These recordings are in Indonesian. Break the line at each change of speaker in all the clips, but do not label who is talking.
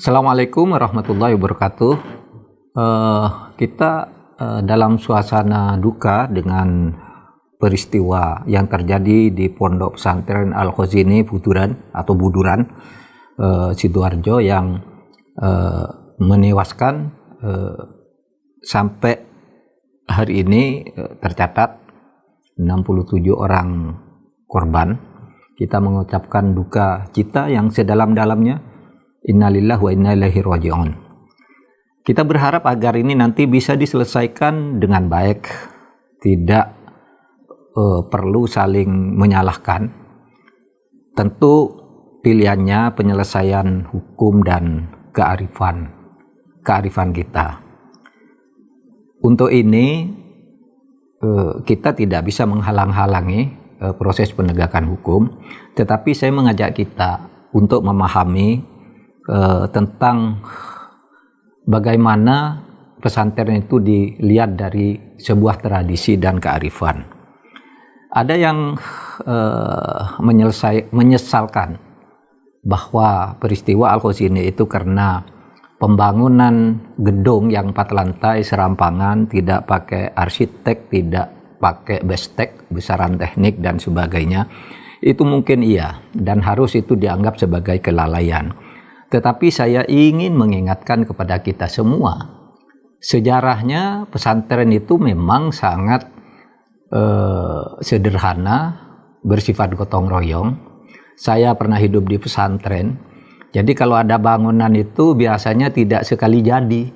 Assalamualaikum warahmatullahi wabarakatuh. Kita dalam suasana duka dengan peristiwa yang terjadi di Pondok Pesantren Al-Khazini Buduran, Sidoarjo yang menewaskan sampai hari ini tercatat 67 orang korban. Kita mengucapkan duka cita yang sedalam-dalamnya. Innalillahi wa inna ilaihi raji'un. Kita berharap agar ini nanti bisa diselesaikan dengan baik, tidak perlu saling menyalahkan. Tentu pilihannya penyelesaian hukum dan kearifan kita. Untuk ini kita tidak bisa menghalang-halangi proses penegakan hukum, tetapi saya mengajak kita untuk memahami tentang bagaimana pesantren itu dilihat dari sebuah tradisi dan kearifan. Ada yang menyesalkan bahwa peristiwa Al-Khazini itu karena pembangunan gedung yang 4 lantai serampangan, tidak pakai arsitek, tidak pakai bestek, besaran teknik dan sebagainya. Itu mungkin iya dan harus itu dianggap sebagai kelalaian. Tetapi saya ingin mengingatkan kepada kita semua, sejarahnya pesantren itu memang sangat sederhana, bersifat gotong royong. Saya pernah hidup di pesantren, jadi kalau ada bangunan itu biasanya tidak sekali jadi,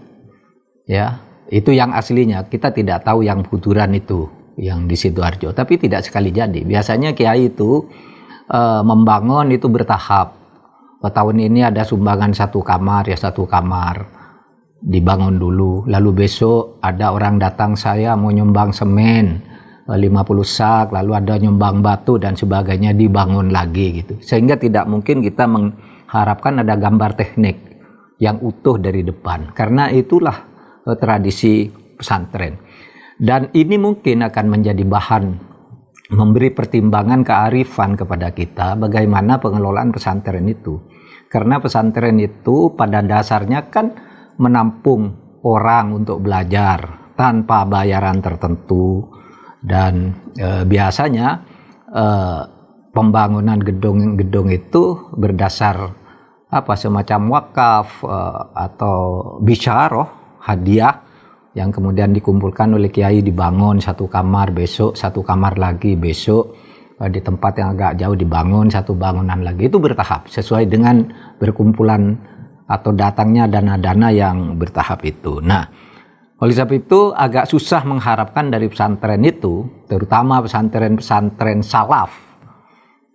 ya itu yang aslinya. Kita tidak tahu yang Buduran itu, yang di Sidoarjo, tapi tidak sekali jadi. Biasanya kiai itu membangun itu bertahap. Tahun ini ada sumbangan 1 kamar, ya 1 kamar dibangun dulu, lalu besok ada orang datang, saya mau nyumbang semen 50 sak, lalu ada nyumbang batu dan sebagainya, dibangun lagi gitu. Sehingga tidak mungkin kita mengharapkan ada gambar teknik yang utuh dari depan, karena itulah tradisi pesantren. Dan ini mungkin akan menjadi bahan memberi pertimbangan kearifan kepada kita bagaimana pengelolaan pesantren itu. Karena pesantren itu pada dasarnya kan menampung orang untuk belajar tanpa bayaran tertentu, dan biasanya pembangunan gedung-gedung itu berdasar semacam wakaf atau bisyarah, hadiah yang kemudian dikumpulkan oleh kiai, dibangun 1 kamar, besok 1 kamar lagi, besok di tempat yang agak jauh dibangun 1 bangunan lagi. Itu bertahap sesuai dengan berkumpulan atau datangnya dana-dana yang bertahap itu. Nah, oleh sebab itu agak susah mengharapkan dari pesantren itu, terutama pesantren-pesantren salaf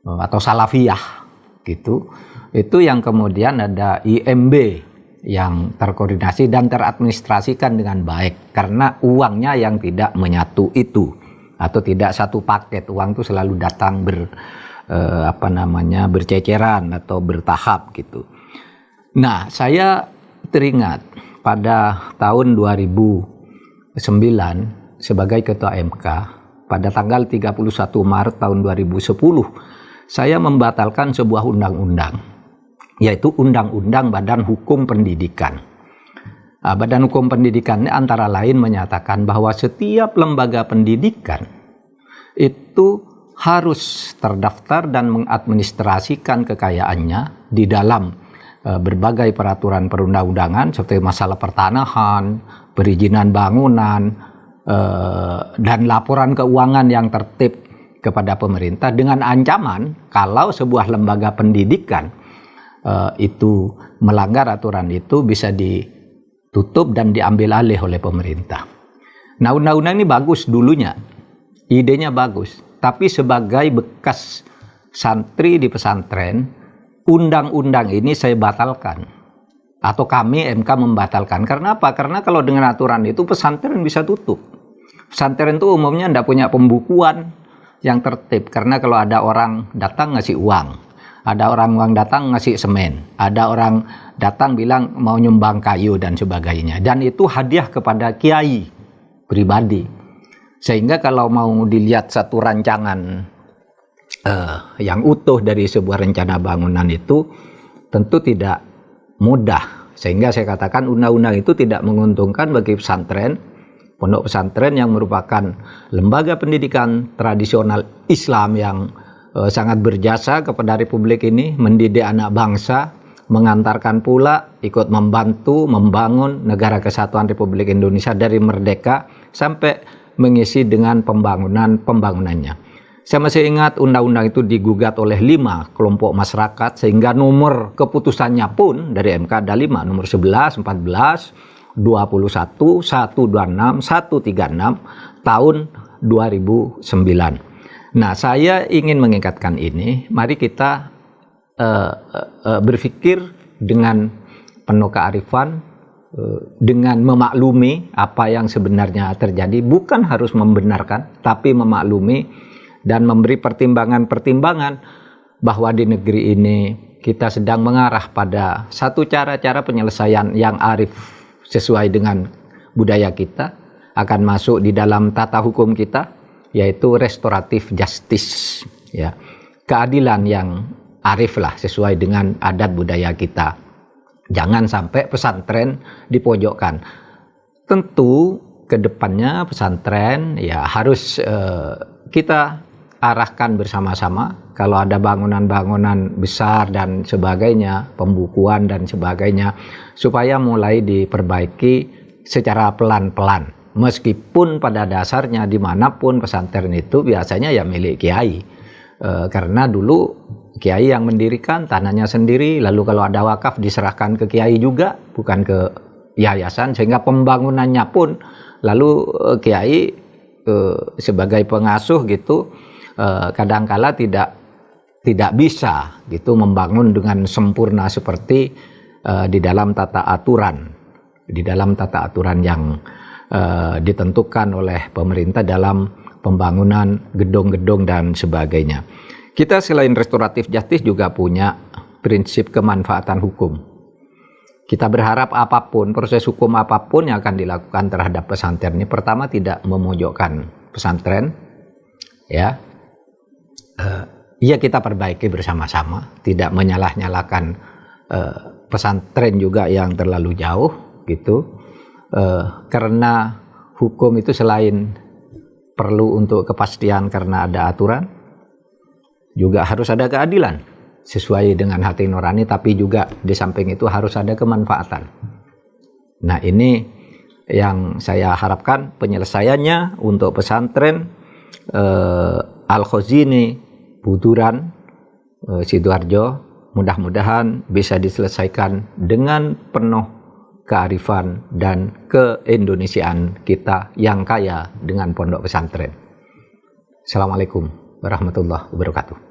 atau salafiyah gitu, itu yang kemudian ada IMB yang terkoordinasi dan teradministrasikan dengan baik, karena uangnya yang tidak menyatu itu, atau tidak satu paket. Uang itu selalu datang berceceran atau bertahap gitu. Nah, saya teringat pada tahun 2009 sebagai ketua MK, pada tanggal 31 Maret tahun 2010 saya membatalkan sebuah undang-undang, yaitu Undang-Undang Badan Hukum Pendidikan. Badan Hukum Pendidikan ini antara lain menyatakan bahwa setiap lembaga pendidikan itu harus terdaftar dan mengadministrasikan kekayaannya di dalam berbagai peraturan perundang-undangan seperti masalah pertanahan, perizinan bangunan, dan laporan keuangan yang tertib kepada pemerintah, dengan ancaman kalau sebuah lembaga pendidikan itu melanggar aturan itu bisa ditutup dan diambil alih oleh pemerintah. Nah, undang-undang ini bagus dulunya, idenya bagus, tapi sebagai bekas santri di pesantren, undang-undang ini saya batalkan, atau kami MK membatalkan. Karena apa? Karena kalau dengan aturan itu pesantren bisa tutup. Pesantren itu umumnya tidak punya pembukuan yang tertib, karena kalau ada orang datang ngasih uang, ada orang datang ngasih semen, ada orang datang bilang mau nyumbang kayu dan sebagainya, dan itu hadiah kepada kiai pribadi. Sehingga kalau mau dilihat satu rancangan yang utuh dari sebuah rencana bangunan itu tentu tidak mudah Sehingga saya katakan undang-undang itu tidak menguntungkan bagi pesantren, pondok pesantren yang merupakan lembaga pendidikan tradisional Islam yang sangat berjasa kepada Republik ini, mendidik anak bangsa, mengantarkan pula ikut membantu membangun negara kesatuan Republik Indonesia dari merdeka sampai mengisi dengan pembangunannya. Saya masih ingat undang-undang itu digugat oleh 5 kelompok masyarakat, sehingga nomor keputusannya pun dari MK ada 5, nomor 11, 14, 21, 126, 136 tahun 2009. Nah, saya ingin mengingatkan ini, mari kita berpikir dengan penuh kearifan, dengan memaklumi apa yang sebenarnya terjadi, bukan harus membenarkan, tapi memaklumi dan memberi pertimbangan-pertimbangan bahwa di negeri ini kita sedang mengarah pada satu cara-cara penyelesaian yang arif sesuai dengan budaya kita, akan masuk di dalam tata hukum kita, yaitu restoratif justice, ya, keadilan yang arif lah sesuai dengan adat budaya kita. Jangan sampai pesantren dipojokkan. Tentu kedepannya pesantren ya harus kita arahkan bersama-sama. Kalau ada bangunan-bangunan besar dan sebagainya, pembukuan dan sebagainya, supaya mulai diperbaiki secara pelan-pelan. Meskipun pada dasarnya dimanapun pesantren itu biasanya ya milik kiai, karena dulu kiai yang mendirikan, tanahnya sendiri, lalu kalau ada wakaf diserahkan ke kiai juga, bukan ke yayasan, sehingga pembangunannya pun lalu kiai sebagai pengasuh gitu, kadangkala tidak bisa gitu membangun dengan sempurna seperti di dalam tata aturan yang ditentukan oleh pemerintah dalam pembangunan gedung-gedung dan sebagainya. Kita selain restoratif justice juga punya prinsip kemanfaatan hukum. Kita berharap apapun, proses hukum apapun yang akan dilakukan terhadap pesantren ini, pertama tidak memojokkan pesantren, ya. Ya kita perbaiki bersama-sama, tidak menyalah-nyalakan pesantren juga yang terlalu jauh gitu, karena hukum itu selain perlu untuk kepastian karena ada aturan, juga harus ada keadilan sesuai dengan hati nurani, tapi juga di samping itu harus ada kemanfaatan. Nah, ini yang saya harapkan penyelesaiannya untuk pesantren Al-Khazini Buturan Sidoarjo, mudah-mudahan bisa diselesaikan dengan penuh kearifan dan keindonesiaan kita yang kaya dengan pondok pesantren. Assalamualaikum warahmatullahi wabarakatuh.